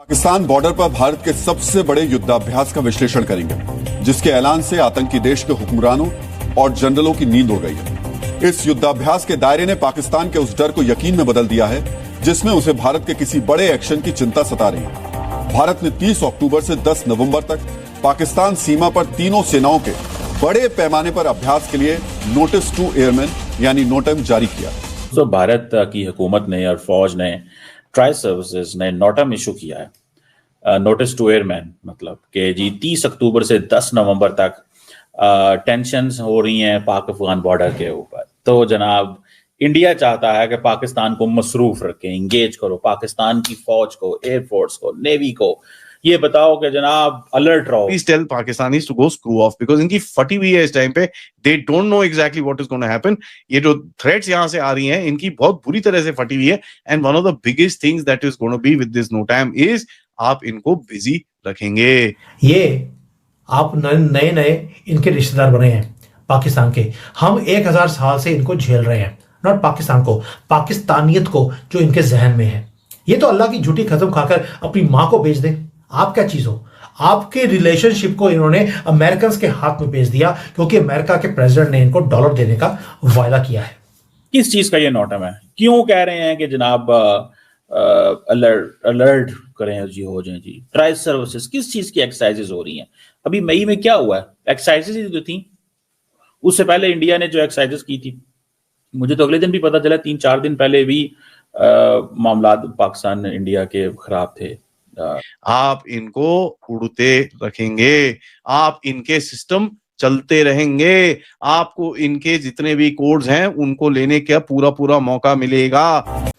Pakistan border पर भारत के सबसे बड़े युद्धाभ्यास का विश्लेषण करेंगे, जिसके ऐलान से आतंकी देश के हुक्मरानों और जनरलों की नींद उड़ गई है। इस युद्धाभ्यास के दायरे ने पाकिस्तान के उस डर को यकीन में बदल दिया है जिसमें उसे भारत के किसी बड़े एक्शन की चिंता सता रही है। भारत ने 30 अक्टूबर से 10 नवंबर तक पाकिस्तान सीमा पर तीनों सेनाओं के बड़े पैमाने पर अभ्यास के लिए नोटिस टू एयरमैन यानी नोटम जारी किया। तो भारत की हुकूमत ने और फौज ने ट्राई सर्विसेज ने नोटम इशू किया है, नोटिस टू एयरमैन, मतलब कि जी 30 अक्टूबर से 10 नवंबर तक टेंशन्स हो रही हैं पाक अफगान बॉर्डर के ऊपर। तो जनाब इंडिया चाहता है कि पाकिस्तान को मसरूफ रखें, इंगेज करो पाकिस्तान की फौज को, एयरफोर्स को, नेवी को। ये बताओ कि जनाब अलर्ट रहो। Please tell Pakistanis to go screw off because इनकी फटी हुई है इस टाइम पे। They don't know exactly what is going to happen. ये जो threats यहाँ से आ रही हैं इनकी बहुत बुरी तरह से फटी हुई है। And one of the biggest things that is going to be with this NOTAM is आप इनको बिजी रखेंगे। ये आप नए नए इनके रिश्तेदार बने हैं पाकिस्तान के। हम 1000 साल से इनको झेल रहे हैं, नॉट पाकिस्तान को, पाकिस्तानियत को जो इनके जहन में है। ये तो अल्लाह की झूठी कसम खाकर अपनी मां को बेच दें। आप क्या चीज हो? आपके रिलेशनशिप को इन्होंने अमेरिकन के हाथ में बेच दिया क्योंकि अमेरिका के प्रेसिडेंट ने इनको डॉलर देने का वायदा किया है। किस चीज का ये नोटम है? क्यों कह रहे हैं कि जनाब अलर्ट करें जी, हो जाए जी। ट्राई सर्विसेज किस चीज की एक्सरसाइजेज हो रही हैं? अभी मई में क्या हुआ है? एक्सरसाइजेज जो थी, उससे पहले इंडिया ने जो एक्सरसाइजेज की थी, मुझे तो अगले दिन भी पता चला 3-4 दिन पहले भी मामला पाकिस्तान इंडिया के खराब थे। आप इनको उड़ते रखेंगे, आप इनके सिस्टम चलते रहेंगे, आपको इनके जितने भी कोड्स हैं उनको लेने का पूरा मौका मिलेगा।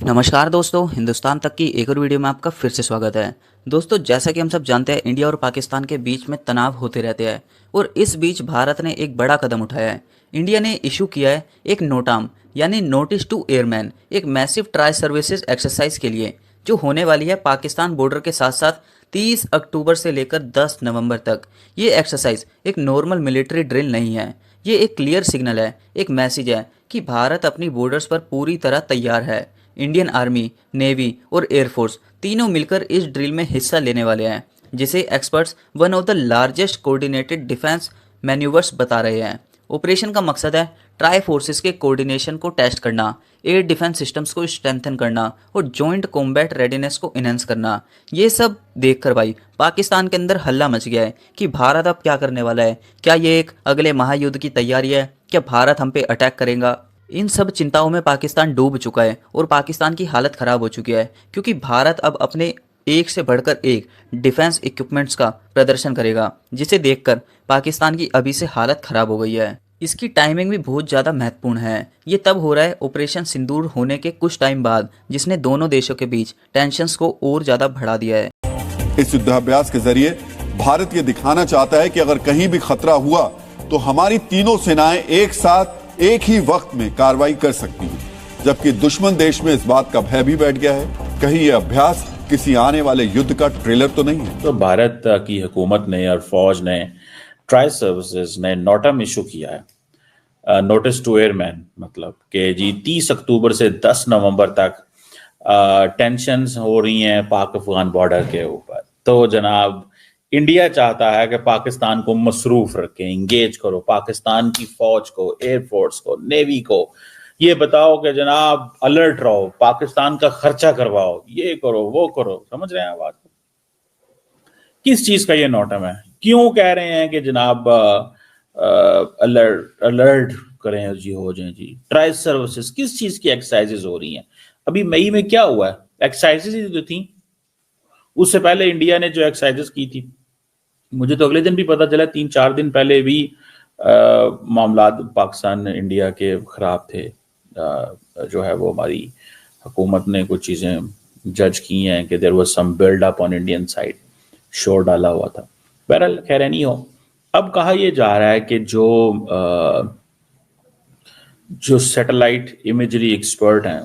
नमस्कार दोस्तों, हिंदुस्तान तक की एक और वीडियो में आपका फिर से स्वागत है। दोस्तों, जैसा कि हम सब जानते हैं, इंडिया और पाकिस्तान के बीच में तनाव होते रहते हैं और इस बीच भारत ने एक बड़ा कदम उठाया है। इंडिया ने इशू किया है एक नोटाम यानी नोटिस टू एयरमैन, एक मैसिव ट्राई सर्विसेज एक्सरसाइज के लिए, जो होने वाली है पाकिस्तान बॉर्डर के साथ साथ 30 अक्टूबर से लेकर 10 नवंबर तक। ये एक्सरसाइज एक नॉर्मल मिलिट्री ड्रिल नहीं है, ये एक क्लियर सिग्नल है, एक मैसेज है कि भारत अपनी बॉर्डर्स पर पूरी तरह तैयार है। इंडियन आर्मी, नेवी और एयरफोर्स तीनों मिलकर इस ड्रिल में हिस्सा लेने वाले हैं, जिसे experts one of the largest coordinated defence manoeuvres बता रहे हैं। ऑपरेशन का मकसद है ट्राई फोर्सेस के कोऑर्डिनेशन को टेस्ट करना, एयर डिफेंस सिस्टम्स को स्ट्रेंथन करना और जॉइंट कॉम्बैट रेडीनेस को इनहेंस करना। ये सब देखकर भाई पाकिस्तान के अंदर हल्ला मच गया है कि भारत अब क्या करने वाला है। क्या ये एक अगले महायुद्ध की तैयारी है? क्या भारत हम पे अटैक करेगा? इन सब चिंताओं में पाकिस्तान डूब चुका है और पाकिस्तान की हालत ख़राब हो चुकी है, क्योंकि भारत अब अपने एक से बढ़कर एक डिफेंस इक्विपमेंट्स का प्रदर्शन करेगा, जिसे देखकर पाकिस्तान की अभी से हालत ख़राब हो गई है। इसकी टाइमिंग भी बहुत ज़्यादा महत्वपूर्ण है। ये तब हो रहा है ऑपरेशन सिंदूर होने के कुछ टाइम बाद, जिसने दोनों देशों के बीच टेंशन्स को और ज़्यादा बढ़ा दिया है। इस युद्धाभ्यास के जरिए भारत ये दिखाना चाहता है कि अगर कहीं भी खतरा हुआ तो हमारी तीनों सेनाएं एक साथ एक ही वक्त में कार्रवाई कर सकती हैं, जबकि दुश्मन देश में इस बात का भय भी बैठ गया है। कहीं ये अभ्यास किसी आने वाले युद्ध का ट्रेलर तो नहीं है? तो भारत की हुकूमत ने और फौज ने ट्राई सर्विसेज ने नोटम इशू किया है, नोटिस टू एयरमैन, मतलब कि जी 30 अक्टूबर से 10 नवंबर तक टेंशन्स हो रही हैं पाक अफगान बॉर्डर के ऊपर। तो जनाब इंडिया चाहता है कि पाकिस्तान को मसरूफ रखें, इंगेज करो पाकिस्तान की फौज को, एयरफोर्स को, नेवी को। ये बताओ कि जनाब अलर्ट रहो, पाकिस्तान का खर्चा करवाओ, ये करो वो करो। समझ रहे हैं बात? किस चीज का ये नोटम है? क्यों कह रहे हैं कि जनाब अलर्ट करें जी, हो जाए जी। ट्राई सर्विसेज किस चीज की एक्सरसाइजेज हो रही हैं? अभी मई में क्या हुआ है? एक्सरसाइजेज जो थी, उससे पहले इंडिया ने जो एक्सरसाइजेज की थी, मुझे तो अगले दिन भी पता चला 3-4 दिन पहले भी मामला पाकिस्तान इंडिया के खराब थे। जो है वो हमारी हुकूमत ने कुछ चीजें जज की हैं कि there was some build up on Indian side, शोर डाला हुआ था। बहरहाल खैर नहीं हो, अब कहा यह जा रहा है कि जो सैटेलाइट इमेजरी एक्सपर्ट हैं,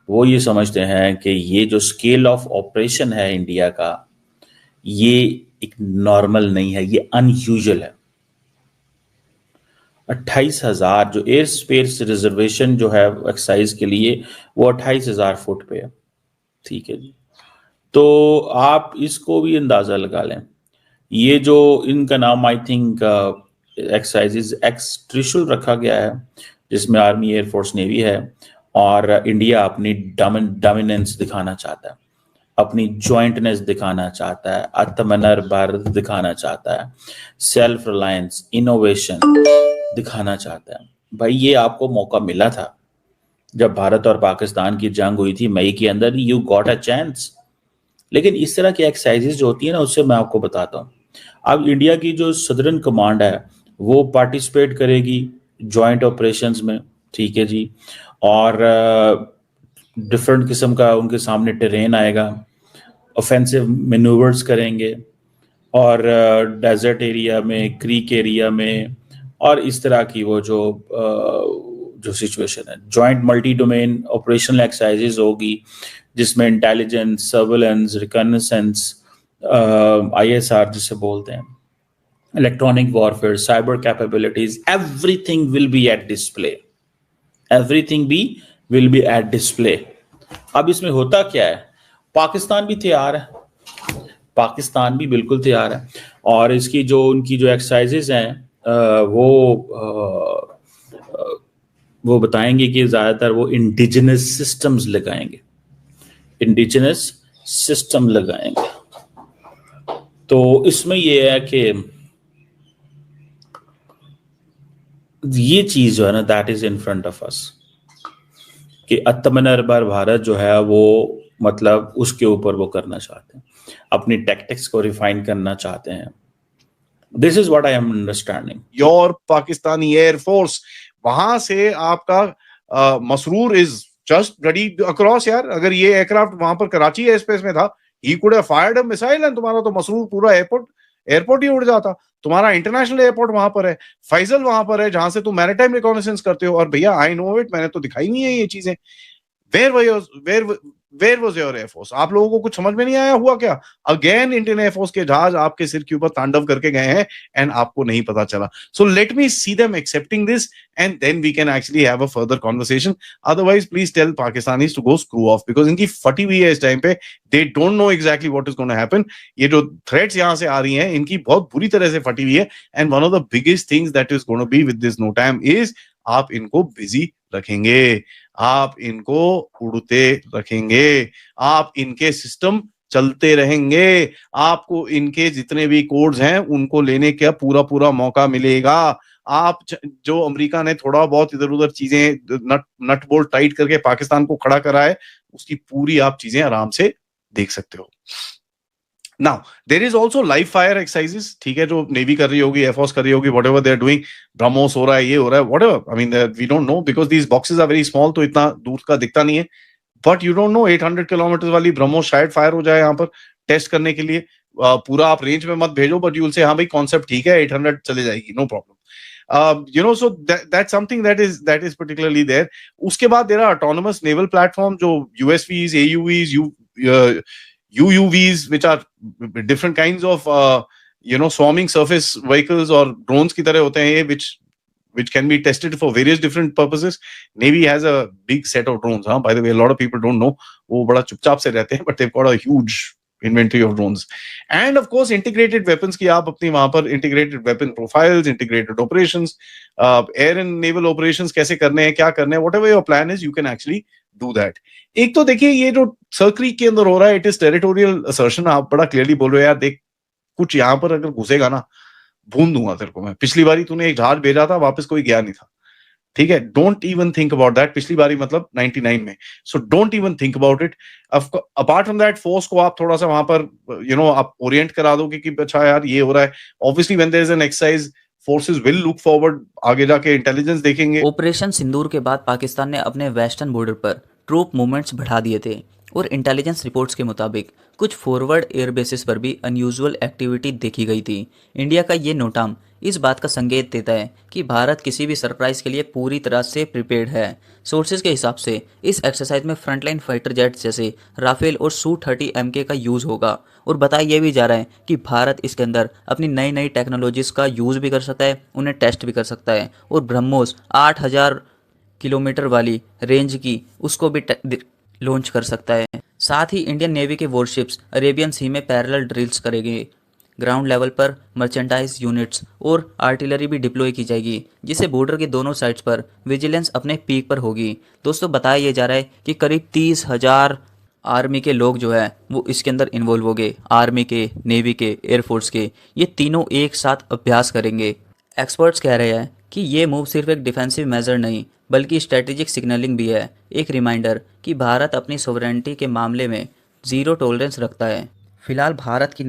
वो ये समझते हैं कि ये जो स्केल ऑफ ऑपरेशन है इंडिया का, ये एक नॉर्मल नहीं है, ये अनयूजुअल है। 28,000 जो एयर स्पेस रिजर्वेशन जो है एक्सरसाइज के लिए, वो 28,000 फुट पे है। ठीक है जी। तो आप इसको भी अंदाजा लगा लें। ये जो इनका नाम आई थिंक एक्सरसाइज एक्स त्रिशूल रखा गया है, जिसमें आर्मी, एयरफोर्स, नेवी है, और इंडिया अपनी डोमिनेंस दिखाना चाहता है, अपनी जॉइंटनेस दिखाना चाहता है, आत्मनिर्भर भारत दिखाना चाहता है, सेल्फ रिलायंस, इनोवेशन दिखाना चाहता है। भाई ये आपको मौका मिला था जब भारत और पाकिस्तान की जंग हुई थी मई के अंदर, यू गॉट अ चांस। लेकिन इस तरह की एक्सरसाइजेज जो होती है ना, उससे मैं आपको बताता हूँ, अब इंडिया की जो सदर्न कमांड है वो पार्टिसिपेट करेगी जॉइंट ऑपरेशंस में, ठीक है जी, और डिफरेंट किस्म का उनके सामने टेरेन आएगा, ऑफेंसिव मैन्यूवर्स करेंगे, और डेजर्ट एरिया में, क्रीक एरिया में, और इस तरह की वो जो सिचुएशन है, joint multi domain operational exercises होगी, जिसमें इंटेलिजेंस, सर्वेलेंस, रिकॉग्निसेंस, ISR जिसे बोलते हैं, electronic warfare, cyber capabilities, everything will be at display, everything भी विल बी एट डिस्प्ले। अब इसमें होता क्या है, पाकिस्तान भी तैयार है, पाकिस्तान भी बिल्कुल तैयार है, और इसकी जो उनकी जो एक्सरसाइजेज हैं वो बताएंगे कि ज़्यादातर वो इंडिजिनस सिस्टम्स लगाएंगे, इंडिजिनस सिस्टम लगाएंगे। तो इसमें ये है कि ये चीज जो है ना, that is in front of us, कि आत्मनिर्भर भारत जो है वो मतलब उसके ऊपर वो करना चाहते हैं, अपनी टैक्टिक्स को रिफाइन करना चाहते हैं। This is what I am understanding. Your Pakistani air force, वहां से आपका Masroor is just bloody across यार। अगर ये एयरक्राफ्ट वहां पर कराची एयर स्पेस में था, he could have fired a missile and तुम्हारा तो मसरूर पूरा एयरपोर्ट ही उड़ जाता। तुम्हारा इंटरनेशनल एयरपोर्ट वहां पर है, फैजल वहां पर है, जहां से तुम मैरिटाइम रिकॉग्निसेंस करते हो। और भैया आई नो इट, मैंने तो दिखाई नहीं है ये चीजें। Where was your air force? आप लोगों को कुछ समझ में नहीं आया हुआ क्या? अगेन इंडियन एयरफोर्स के जहाज आपके सिर के ऊपर तांडव करके गए हैं एंड आपको नहीं पता चला। So let me see them accepting this and then we can actually have a further conversation. Otherwise please tell Pakistanis to go screw off, because इनकी फटी हुई है इस टाइम पे। They don't know exactly what is going to happen. ये जो threats यहां से आ रही हैं, इनकी बहुत बुरी तरह से फटी हुई है। And one of the biggest things that is going to be with this no time is आप इनको बिजी रखेंगे, आप इनको उड़ते रखेंगे, आप इनके सिस्टम चलते रहेंगे, आपको इनके जितने भी कोड्स हैं उनको लेने का पूरा पूरा मौका मिलेगा। आप जो अमेरिका ने थोड़ा बहुत इधर उधर चीजें नट बोल्ट टाइट करके पाकिस्तान को खड़ा करा है, उसकी पूरी आप चीजें आराम से देख सकते हो। Now there is also live fire exercises, ठीक है, जो नेवी कर रही होगी, एयरफोर्स कर रही होगी, whatever they are doing, BrahMos हो रहा है, ये हो रहा है, whatever. I mean we don't know because these boxes are very small, तो इतना दूर का दिखता नहीं है। But you don't know 800 kilometre वाली ब्रह्मोस शायद फायर हो जाए यहाँ पर टेस्ट करने के लिए। पूरा आप रेंज में मत भेजो, बट यू विल से हाँ भाई कॉन्सेप्ट ठीक है, 800 चले जाएगी, no problem. You know, so that's something that is particularly there. उसके बाद there are autonomous naval platform जो USVs, AUVs, UUVs, which are different kinds of swarming surface vehicles और drones की तरह होते हैं ये, which can be tested for various different purposes. Navy has a big set of drones. By the way, a lot of people don't know. वो बड़ा चुपचाप से रहते हैं, but they've got a huge inventory of drones. And of course, integrated weapons की आप अपनी वहां पर integrated weapon profiles, integrated operations, air and naval operations कैसे करने हैं, क्या करने हैं, whatever your plan is, you can actually do that. एक तो देखिए ये जो सर्क्रीक के अंदर हो रहा है, it is territorial assertion. आप बड़ा क्लियरली बोल रहे हो यार, देख कुछ यहाँ पर अगर घुसेगा ना, भून दूंगा तेरे को मैं। पिछली बारी तूने एक जहाज भेजा था, वापस कोई गया नहीं था, ठीक है। Don't even think about that. पिछली बारी मतलब 99 में। So don't even think about it. Apart from that, force को आप थोड़ा सा वहां पर आप ओरिएंट करा दोगे कि अच्छा यार ये हो रहा है। Obviously when there is an exercise, forces will look forward, आगे जाके इंटेलिजेंस देखेंगे। ऑपरेशन सिंदूर के बाद पाकिस्तान ने अपने वेस्टर्न बॉर्डर पर ट्रूप मूवमेंट्स बढ़ा दिए थे और इंटेलिजेंस रिपोर्ट्स के मुताबिक कुछ फॉरवर्ड एयर बेसिस पर भी अनयूजुअल एक्टिविटी देखी गई थी। इंडिया का ये नोटाम इस बात का संकेत देता है कि भारत किसी भी सरप्राइज के लिए पूरी तरह से प्रिपेयर्ड है। सोर्सेज के हिसाब से इस एक्सरसाइज में फ्रंटलाइन फाइटर जेट्स जैसे राफेल और Su-30 MK का यूज़ होगा और बताया यह भी जा रहा है कि भारत इसके अंदर अपनी नई नई टेक्नोलॉजीज़ का यूज़ भी कर सकता है, उन्हें टेस्ट भी कर सकता है और ब्रह्मोस 8000 किलोमीटर वाली रेंज की उसको भी लॉन्च कर सकता है। साथ ही इंडियन नेवी के वॉरशिप्स अरेबियन सी में पैरेलल ड्रिल्स करेंगे। ग्राउंड लेवल पर मर्चेंडाइज यूनिट्स और आर्टिलरी भी डिप्लॉय की जाएगी, जिससे बॉर्डर के दोनों साइड्स पर विजिलेंस अपने पीक पर होगी। दोस्तों बताया ये जा रहा है कि करीब 30,000 आर्मी के लोग जो है वो इसके अंदर इन्वॉल्व होंगे। आर्मी के, नेवी के, एयरफोर्स के, ये तीनों एक साथ अभ्यास करेंगे। एक्सपर्ट्स कह रहे हैं कि ये मूव सिर्फ एक डिफेंसिव मेजर नहीं बल्कि स्ट्रेटेजिक सिग्नलिंग भी है, एक रिमाइंडर कि भारत अपनी सोवरेनिटी के मामले में ज़ीरो टॉलरेंस रखता है। फिलहाल भारत की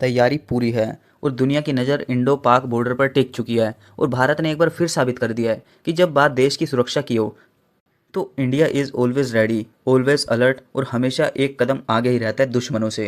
तैयारी पूरी है और दुनिया की नज़र इंडो पाक बॉर्डर पर टिक चुकी है और भारत ने एक बार फिर साबित कर दिया है कि जब बात देश की सुरक्षा की हो तो India is always ready, always alert और हमेशा एक कदम आगे ही रहता है दुश्मनों से।